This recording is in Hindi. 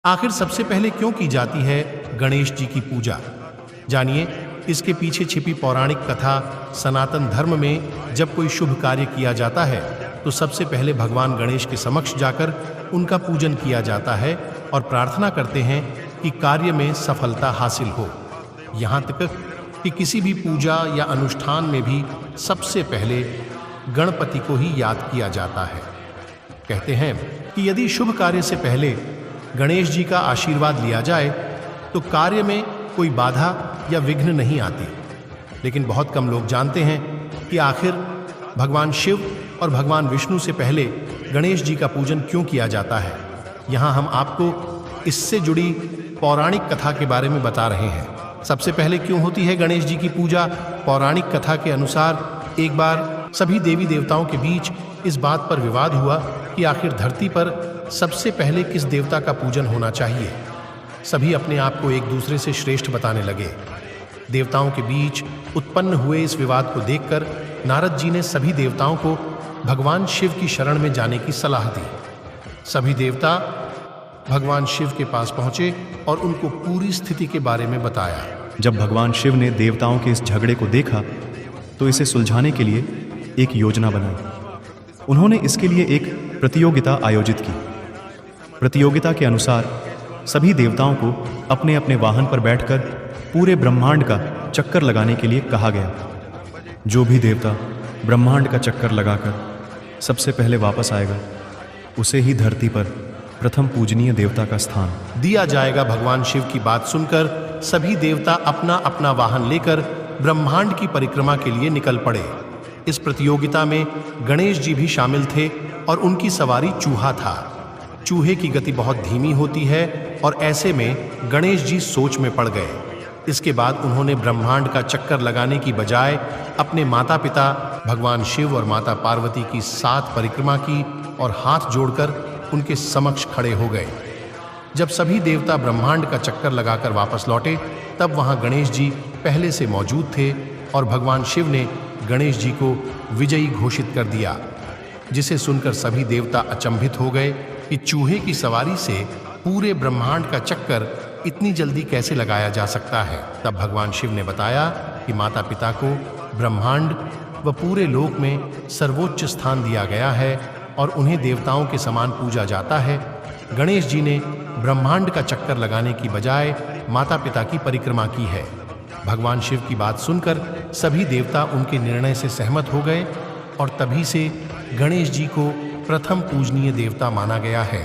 आखिर सबसे पहले क्यों की जाती है गणेश जी की पूजा? जानिए इसके पीछे छिपी पौराणिक कथा। सनातन धर्म में जब कोई शुभ कार्य किया जाता है तो सबसे पहले भगवान गणेश के समक्ष जाकर उनका पूजन किया जाता है और प्रार्थना करते हैं कि कार्य में सफलता हासिल हो। यहाँ तक कि किसी भी पूजा या अनुष्ठान में भी सबसे पहले गणपति को ही याद किया जाता है। कहते हैं कि यदि शुभ कार्य से पहले गणेश जी का आशीर्वाद लिया जाए तो कार्य में कोई बाधा या विघ्न नहीं आती। लेकिन बहुत कम लोग जानते हैं कि आखिर भगवान शिव और भगवान विष्णु से पहले गणेश जी का पूजन क्यों किया जाता है। यहाँ हम आपको इससे जुड़ी पौराणिक कथा के बारे में बता रहे हैं। सबसे पहले क्यों होती है गणेश जी की पूजा? पौराणिक कथा के अनुसार एक बार सभी देवी देवताओं के बीच इस बात पर विवाद हुआ कि आखिर धरती पर सबसे पहले किस देवता का पूजन होना चाहिए। सभी अपने आप को एक दूसरे से श्रेष्ठ बताने लगे। देवताओं के बीच उत्पन्न हुए इस विवाद को देखकर नारद जी ने सभी देवताओं को भगवान शिव की शरण में जाने की सलाह दी। सभी देवता भगवान शिव के पास पहुंचे और उनको पूरी स्थिति के बारे में बताया। जब भगवान शिव ने देवताओं के इस झगड़े को देखा तो इसे सुलझाने के लिए एक योजना बनाई। उन्होंने इसके लिए एक प्रतियोगिता आयोजित की। प्रतियोगिता के अनुसार सभी देवताओं को अपने अपने वाहन पर बैठकर पूरे ब्रह्मांड का चक्कर लगाने के लिए कहा गया। जो भी देवता ब्रह्मांड का चक्कर लगाकर सबसे पहले वापस आएगा उसे ही धरती पर प्रथम पूजनीय देवता का स्थान दिया जाएगा। भगवान शिव की बात सुनकर सभी देवता अपना अपना वाहन लेकर ब्रह्मांड की परिक्रमा के लिए निकल पड़े। इस प्रतियोगिता में गणेश जी भी शामिल थे और उनकी सवारी चूहा था। चूहे की गति बहुत धीमी होती है और ऐसे में गणेश जी सोच में पड़ गए। इसके बाद उन्होंने ब्रह्मांड का चक्कर लगाने की बजाय अपने माता पिता भगवान शिव और माता पार्वती की 7 परिक्रमा की और हाथ जोड़कर उनके समक्ष खड़े हो गए। जब सभी देवता ब्रह्मांड का चक्कर लगाकर वापस लौटे तब वहां गणेश जी पहले से मौजूद थे और भगवान शिव ने गणेश जी को विजयी घोषित कर दिया, जिसे सुनकर सभी देवता अचंभित हो गए कि चूहे की सवारी से पूरे ब्रह्मांड का चक्कर इतनी जल्दी कैसे लगाया जा सकता है। तब भगवान शिव ने बताया कि माता पिता को ब्रह्मांड व पूरे लोक में सर्वोच्च स्थान दिया गया है और उन्हें देवताओं के समान पूजा जाता है। गणेश जी ने ब्रह्मांड का चक्कर लगाने की बजाय माता पिता की परिक्रमा की है। भगवान शिव की बात सुनकर सभी देवता उनके निर्णय से सहमत हो गए और तभी से गणेश जी को प्रथम पूजनीय देवता माना गया है।